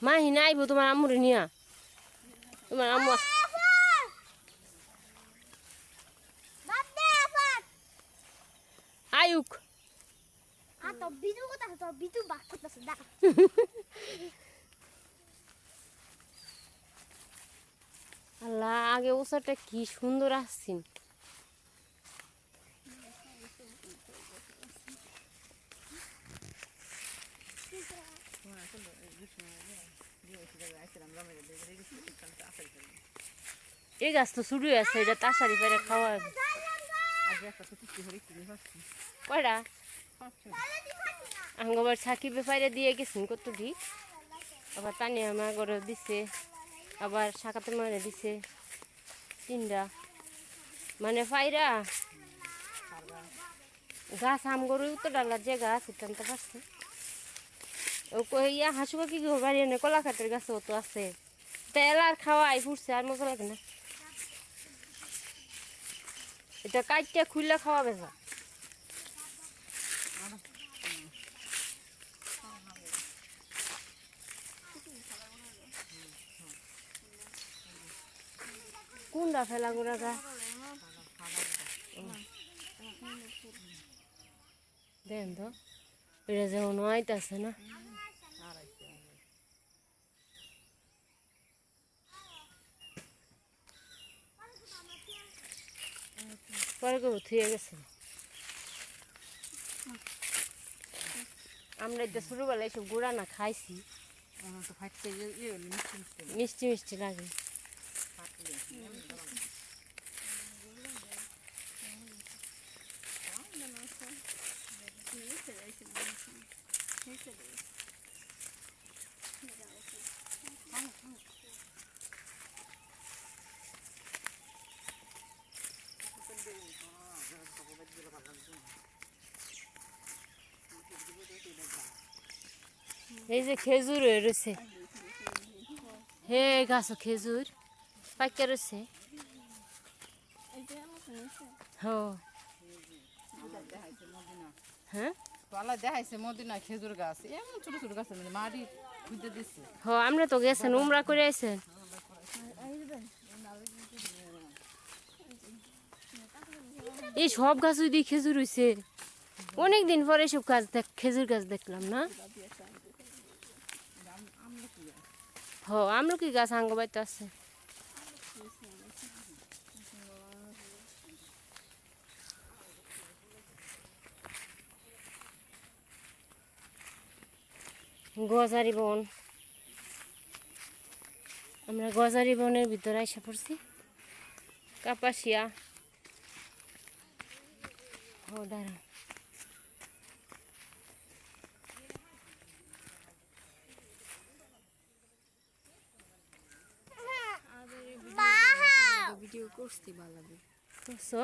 মাহি না আইব তোমার আম্মুরে নিয়া তোমার আম্মু আয়ুক আল্লাহ আগে ওসাটা কি সুন্দর আসছেন এই গাছ তো শুরু আছে এটা তাড়াতাড়ি পেরে খাওয়া কয়টা আঙ্গবার সাকিবে পাইরে দিয়ে গেছেন কত ঠিক আবার তানিয়া মা করে দিছে আবার শাকাতে মারে দিছে তিনটা মানে পাইরা গাছ আম গরু উত্তর ডালার যে গাছ ইত্যান্ত পাচ্ছে ইয়া হাসুকা কি বাড়ি এনে কলা খাটের গাছ তো আছে তেল আর খাওয়াই ফুটছে আর মজা লাগে না এটা কাইটটা খুললে খাওয়া বেজা কোনটা ফেলা গোড়া গা দেন তো এটা যেমন আইতাছে না পরে কেউ থুয়ে গেছে আমরা এটা ছোটবেলায় সব গুড়া না খাইছি মিষ্টি মিষ্টি লাগে এই যে খেজুর হয়ে রয়েছে হে গাছ খেজুর পাইকা রয়েছে হ্যাঁ দেখাইছে মদিনা খেজুর গাছ এমন ছোট ছোট গাছ মাটি খুঁজে দিচ্ছে আমরা তো গেছেন উমরা করে আইছেন এই সব গাছ দিয়ে খেজুর হয়েছে অনেকদিন পরে সব গাছ খেজুর গাছ দেখলাম না আমরা কি গাছ আঙ্গ বাইতে আছে গজারি বন আমরা গজারি বনের ভিতরে এসে পড়ছি কাপাসিয়া দাঁড়া ভিডিও করছি ভালো করছো